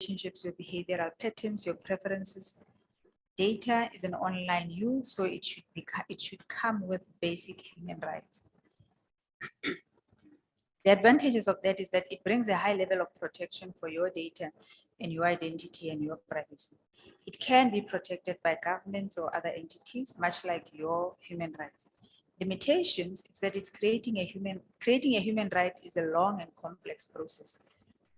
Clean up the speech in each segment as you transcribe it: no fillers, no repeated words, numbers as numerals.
relationships, your behavioral patterns, your preferences. Data is an online you, so it should come with basic human rights. The advantages of that is that it brings a high level of protection for your data and your identity and your privacy. It can be protected by governments or other entities, much like your human rights. Limitations is that it's creating a human right is a long and complex process.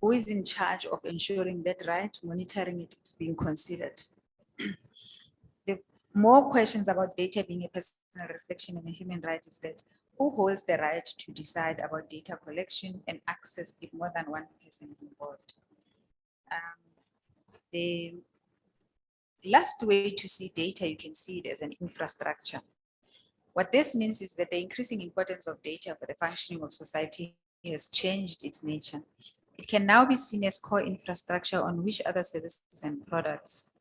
Who is in charge of ensuring that right, monitoring it is being considered? The more questions about data being a personal reflection and a human right is that who holds the right to decide about data collection and access if more than one person is involved? The last way to see data, you can see it as an infrastructure. What this means is that the increasing importance of data for the functioning of society has changed its nature. It can now be seen as core infrastructure on which other services and products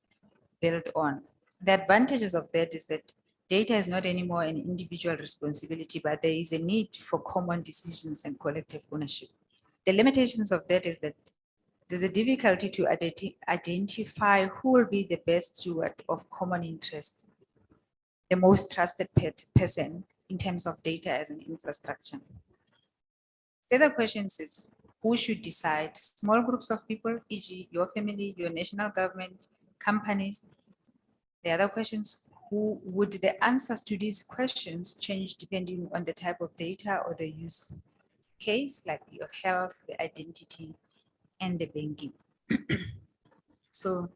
build on. The advantages of that is that data is not anymore an individual responsibility, but there is a need for common decisions and collective ownership. The limitations of that is that there's a difficulty to identify who will be the best steward of common interest, the most trusted person in terms of data as an infrastructure. The other questions is who should decide? Small groups of people, e.g. your family, your national government, companies. The other questions, who would the answers to these questions change depending on the type of data or the use case, like your health, the identity, and the banking. So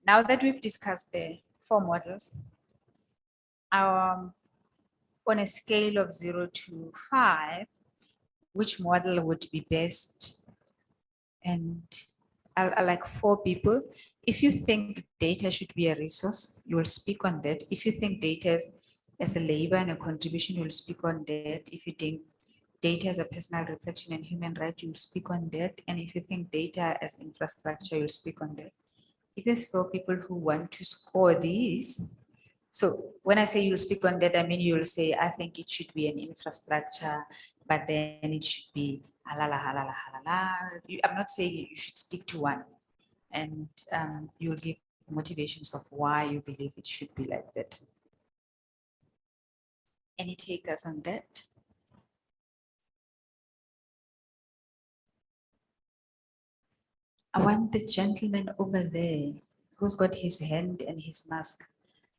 now that we've discussed the four models, on a scale of 0 to 5, which model would be best? And I like 4 people. If you think data should be a resource, you will speak on that. If you think data as a labor and a contribution, you'll speak on that. If you think data as a personal reflection and human right, you'll speak on that. And if you think data as infrastructure, you'll speak on that. If there's 4 people who want to score these, so when I say you'll speak on that, I mean you'll say, I think it should be an infrastructure, but then it should be halala, halala, halala. I'm not saying you should stick to one. And you'll give motivations of why you believe it should be like that. Any takers on that? I want the gentleman over there who's got his hand and his mask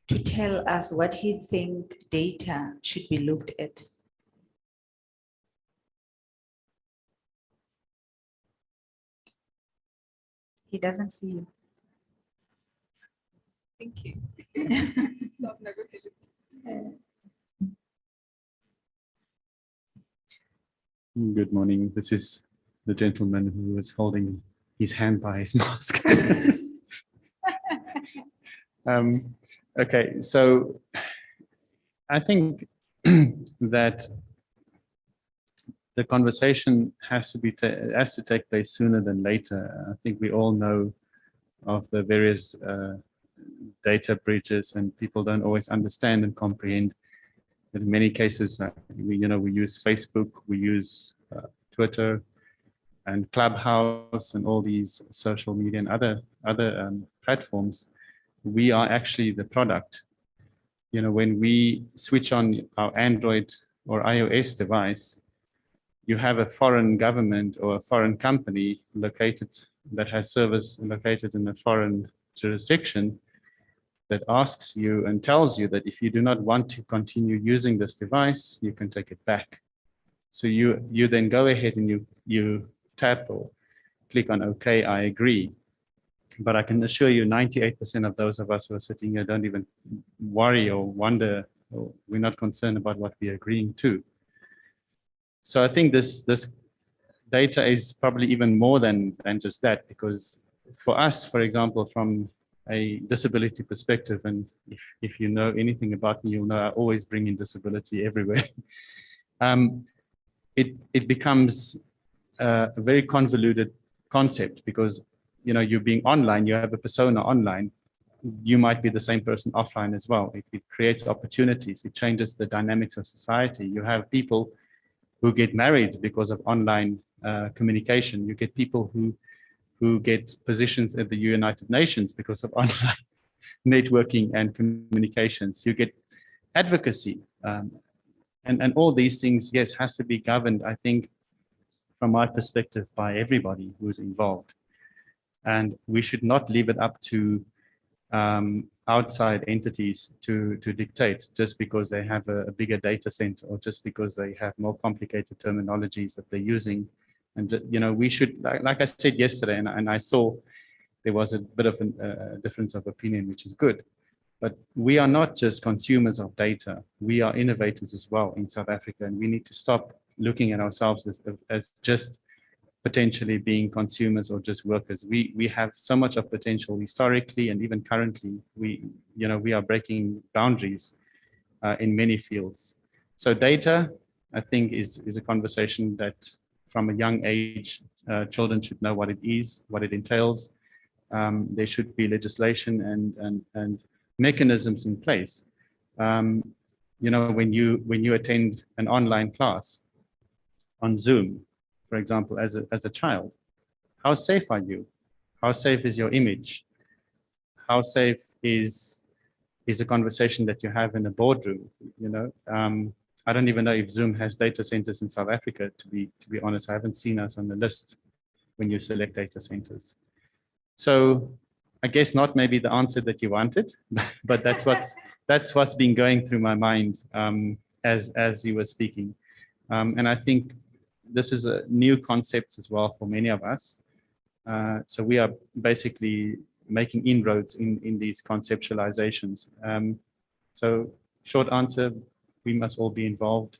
to tell us what he thinks data should be looked at. He doesn't see you. Thank you. Good morning. This is the gentleman who was holding his hand by his mask. Okay, so I think that the conversation has to take place sooner than later. I think we all know of the various data breaches, and people don't always understand and comprehend. But in many cases, we use Facebook, we use Twitter, and Clubhouse, and all these social media and other platforms. We are actually the product. You know, when we switch on our Android or iOS device, you have a foreign government or a foreign company that has service located in a foreign jurisdiction that asks you and tells you that if you do not want to continue using this device, you can take it back. So you then go ahead and you tap or click on OK, I agree. But I can assure you 98% of those of us who are sitting here don't even worry or wonder, or we're not concerned about what we're agreeing to. So I think this data is probably even more than just that, because for us, for example, from a disability perspective, and if you know anything about me, you'll know I always bring in disability everywhere. It becomes a very convoluted concept, because you being online, you have a persona online. You might be the same person offline as well. It creates opportunities. It changes the dynamics of society. You have people who get married because of online communication. You get people who who get positions at the United Nations because of online networking and communications. You get advocacy. And all these things, yes, has to be governed, I think, from my perspective, by everybody who's involved. And we should not leave it up to outside entities to dictate just because they have a bigger data center or just because they have more complicated terminologies that they're using. And, you know, we should, like I said yesterday, and I saw there was a bit of a difference of opinion, which is good. But we are not just consumers of data. We are innovators as well in South Africa, and we need to stop looking at ourselves as just potentially being consumers or just workers. We have so much of potential historically and even currently. We are breaking boundaries in many fields. So data, I think, is a conversation that from a young age, children should know what it is, what it entails. There should be legislation and mechanisms in place. You know, when you attend an online class on Zoom, for example, as a child, how safe are you? How safe is your image? How safe is a conversation that you have in a boardroom? You know, I don't even know if Zoom has data centers in South Africa. To be honest, I haven't seen us on the list when you select data centers. So I guess not maybe the answer that you wanted, but that's what's been going through my mind as you were speaking. And I think this is a new concept as well for many of us. So we are basically making inroads in these conceptualizations. So short answer, we must all be involved.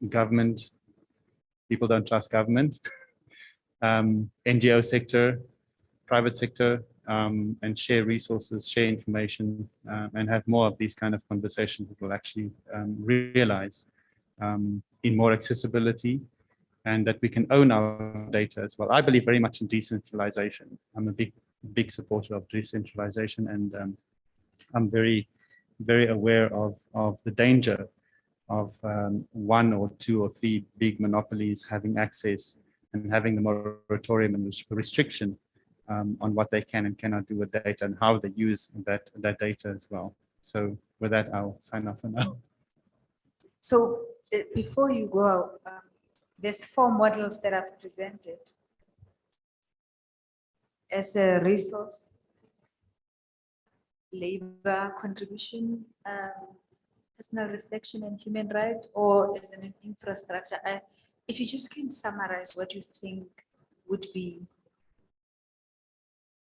Government, people don't trust government. NGO sector, private sector, and share resources, share information, and have more of these kind of conversations that will actually realize in more accessibility and that we can own our data as well. I believe very much in decentralization. I'm a big supporter of decentralization, and I'm very, very aware of the danger of one or two or three big monopolies having access and having the moratorium and restriction on what they can and cannot do with data and how they use that data as well. So with that, I'll sign off for now. So before you go, there's 4 models that I've presented as a resource, labor contribution, personal reflection and human right, or as an infrastructure. If you just can summarize what you think would be,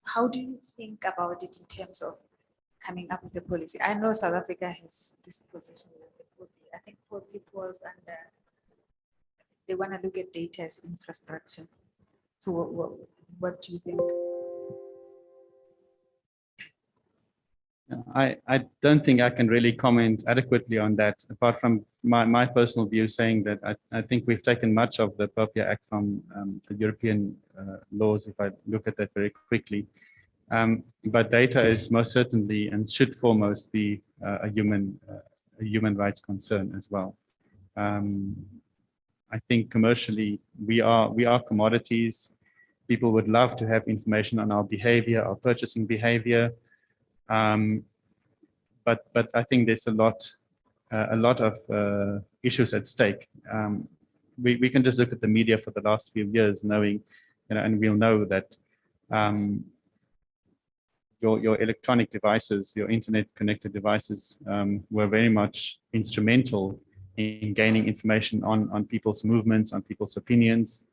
how do you think about it in terms of coming up with a policy? I know South Africa has this position. I think Poppy falls under, they want to look at data as infrastructure. So what do you think? I don't think I can really comment adequately on that, apart from my personal view saying that I think we've taken much of the POPIA Act from the European laws, if I look at that very quickly. But data is most certainly and should foremost be a human rights concern as well. I think commercially we are commodities. People would love to have information on our behavior, our purchasing behavior. But I think there's a lot of issues at stake. We can just look at the media for the last few years, knowing, and we'll know that your electronic devices, your internet connected devices, were very much instrumental in gaining information on people's movements, on people's opinions.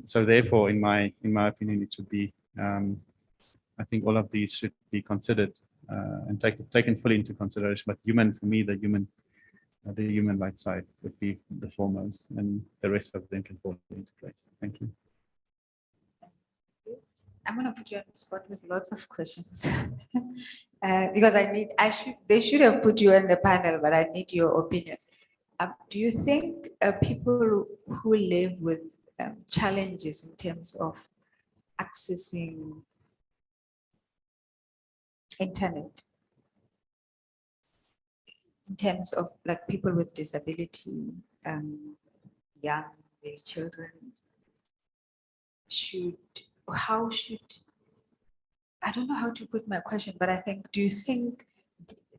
So therefore, in my opinion, it should be, I think all of these should be considered and taken fully into consideration. But for me, the human rights side would be the foremost, and the rest of them can fall into place. Thank you. I'm going to put you on the spot with lots of questions because they should have put you on the panel, but I need your opinion. Do you think people who live with challenges in terms of accessing internet, in terms of like people with disability, young, maybe children, how should, I don't know how to put my question, but I think, do you think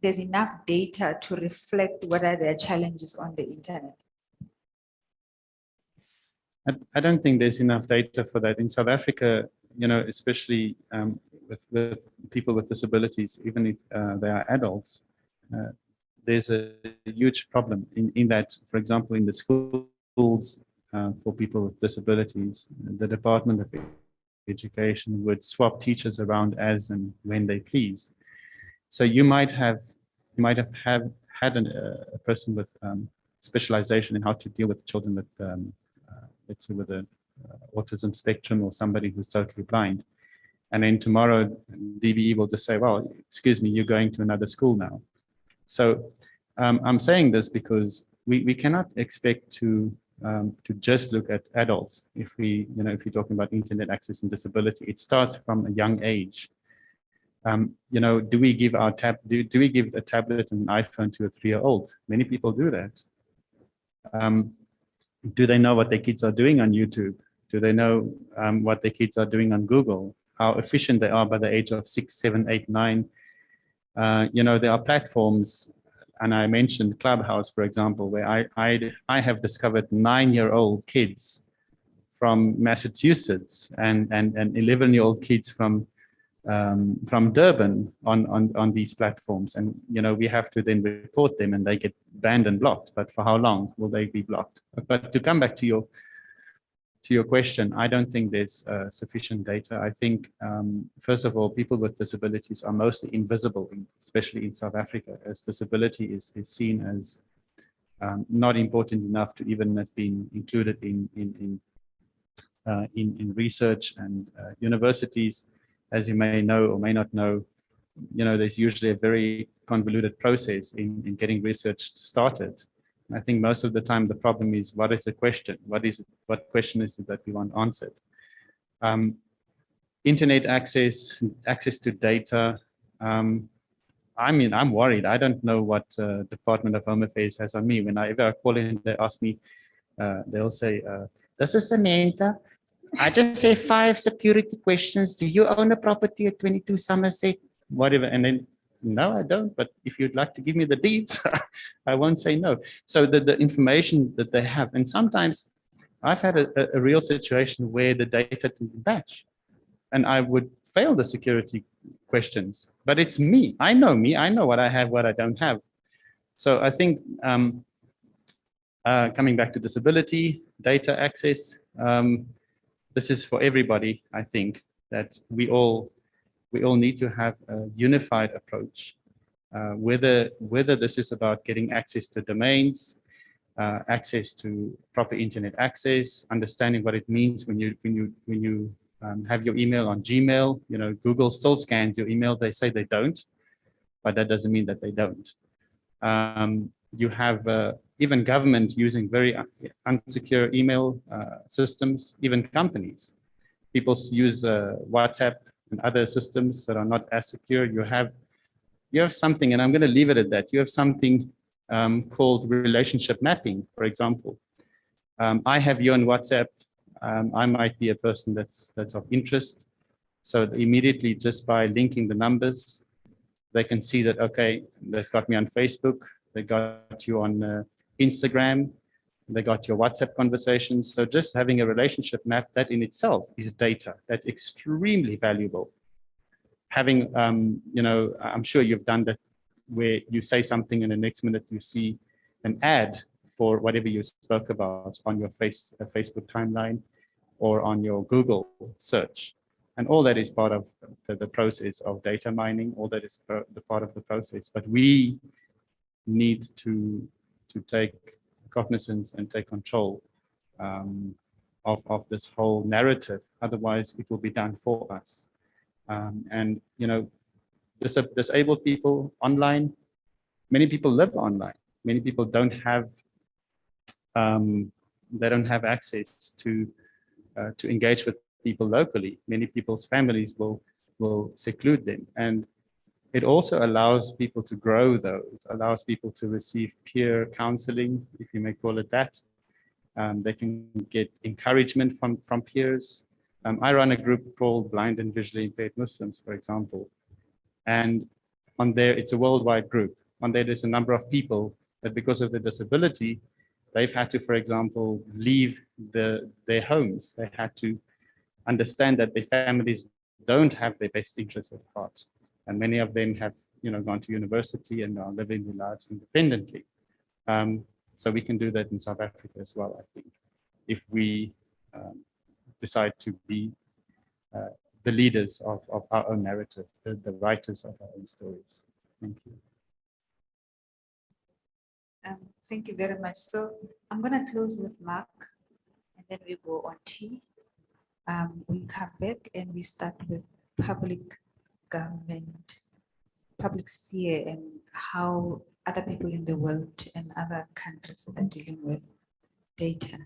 there's enough data to reflect what are their challenges on the internet? I don't think there's enough data for that. In South Africa, especially with people with disabilities, even if they are adults, there's a huge problem in that, for example, in the schools for people with disabilities, the Department of Education would swap teachers around as and when they please. So you might have had a person with specialization in how to deal with children with let's say with an autism spectrum, or somebody who's totally blind. And then tomorrow, DBE will just say, well, excuse me, you're going to another school now. So I'm saying this because we cannot expect to just look at adults. If you're talking about internet access and disability, it starts from a young age. Do we give do we give a tablet and an iPhone to a 3-year-old? Many people do that. Do they know what their kids are doing on YouTube? Do they know what their kids are doing on Google? How efficient they are by the age of 6, 7, 8, 9? There are platforms, and I mentioned Clubhouse, for example, where I have discovered 9-year-old kids from Massachusetts and 11-year-old kids from Durban on these platforms, and we have to then report them, and they get banned and blocked. But for how long will they be blocked? But to come back to your question, I don't think there's sufficient data. I think first of all, people with disabilities are mostly invisible, especially in South Africa, as disability is seen as not important enough to even have been included in research and universities. As you may know or may not know, there's usually a very convoluted process in getting research started. I think most of the time the problem is, what is the question? What question is it that we want answered? Internet access to data. I'm worried. I don't know what Department of Home Affairs has on me. Whenever I call in, they ask me, they'll say, this is Samantha. I just have 5 security questions. Do you own a property at 22 Somerset? Whatever. And then, no, I don't. But if you'd like to give me the deeds, I won't say no. So the information that they have, and sometimes I've had a real situation where the data didn't match, and I would fail the security questions. But it's me. I know me. I know what I have, what I don't have. So I think coming back to disability, data access, this is for everybody. I think that we all need to have a unified approach, whether this is about getting access to domains, access to proper internet access, understanding what it means when you have your email on Gmail. Google still scans your email. They say they don't, but that doesn't mean that they don't. You have even government using very unsecure email systems, even companies. People use WhatsApp and other systems that are not as secure. You have something, and I'm going to leave it at that. You have something called relationship mapping, for example. I have you on WhatsApp. I might be a person that's of interest. So immediately, just by linking the numbers, they can see that, okay, they've got me on Facebook, they got you on Instagram, they got your WhatsApp conversations. So just having a relationship map, that in itself is data. That's extremely valuable. Having, I'm sure you've done that, where you say something and the next minute you see an ad for whatever you spoke about on your Facebook timeline or on your Google search. And all that is part of the process of data mining. All that is the part of the process. But we need to take cognizance and take control of this whole narrative. Otherwise, it will be done for us. And disabled people online, many people live online. Many people don't have access to engage with people locally. Many people's families will seclude them, and it also allows people to grow, though. It allows people to receive peer counseling, if you may call it that. They can get encouragement from peers. I run a group called Blind and Visually Impaired Muslims, for example. And on there, it's a worldwide group. On there, there's a number of people that because of their disability, they've had to, for example, leave their homes. They had to understand that their families don't have their best interests at heart. And many of them have, gone to university and are living their lives independently. So we can do that in South Africa as well, I think, if we decide to be the leaders of our own narrative, the writers of our own stories. Thank you. Thank you very much. So I'm going to close with Mark, and then we go on T. We come back and we start with public government, public sphere, and how other people in the world and other countries are dealing with data.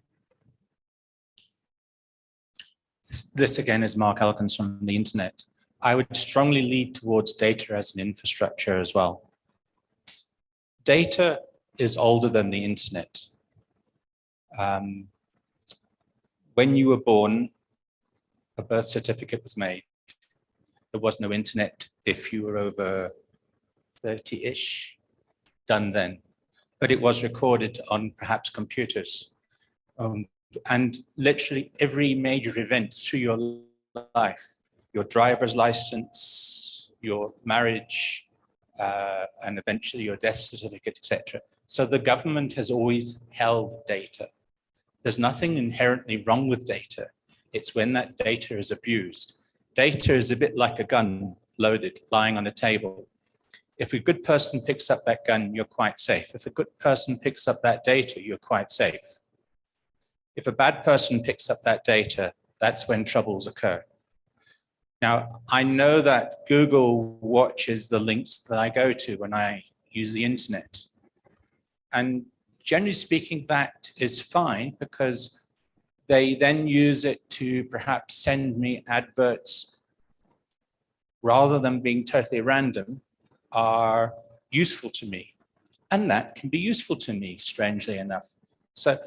This again is Mark Elkins from the internet. I would strongly lead towards data as an infrastructure as well. Data is older than the internet. When you were born, a birth certificate was made. There was no internet if you were over 30-ish, done then. But it was recorded on perhaps computers. And literally every major event through your life, your driver's license, your marriage, and eventually your death certificate, etc. So the government has always held data. There's nothing inherently wrong with data. It's when that data is abused. Data is a bit like a gun loaded, lying on a table. If a good person picks up that gun, you're quite safe. If a good person picks up that data, you're quite safe. If a bad person picks up that data, that's when troubles occur. Now, I know that Google watches the links that I go to when I use the internet. And generally speaking, that is fine because they then use it to perhaps send me adverts rather than being totally random are useful to me. And that can be useful to me, strangely enough. So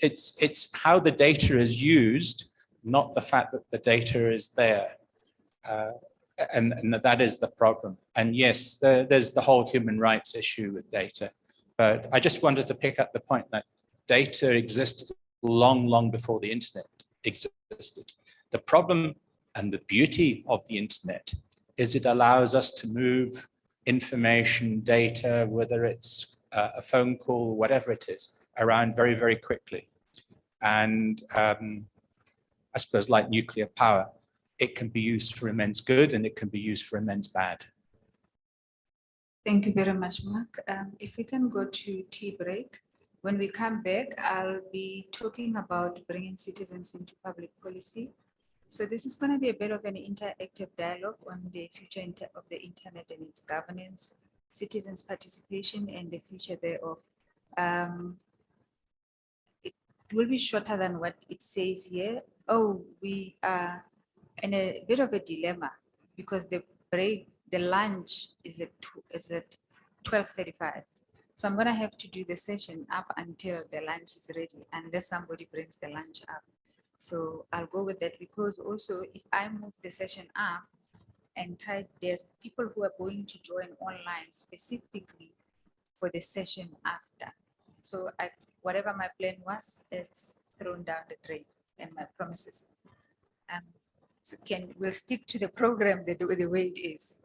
it's how the data is used, not the fact that the data is there. And that is the problem. And yes, there's the whole human rights issue with data. But I just wanted to pick up the point that data existed long, long before the internet existed. The problem and the beauty of the internet is it allows us to move information, data, whether it's a phone call, whatever it is, around very, very quickly. And I suppose like nuclear power, it can be used for immense good and it can be used for immense bad. Thank you very much, Mark. If we can go to tea break. When we come back, I'll be talking about bringing citizens into public policy. So this is going to be a bit of an interactive dialogue on the future of the internet and its governance, citizens' participation, and the future thereof. It will be shorter than what it says here. Oh, we are in a bit of a dilemma because the lunch is at 12:35. So I'm going to have to do the session up until the lunch is ready, unless somebody brings the lunch up. So I'll go with that because also if I move the session up and there's people who are going to join online specifically for the session after. So whatever my plan was, it's thrown down the drain and my promises. So we'll stick to the program the way it is.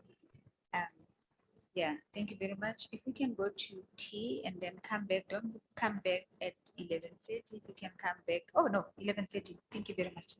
Yeah, thank you very much. If we can go to tea and then come back, don't come back at 11:30. If you can come back, oh no, 11:30. Thank you very much.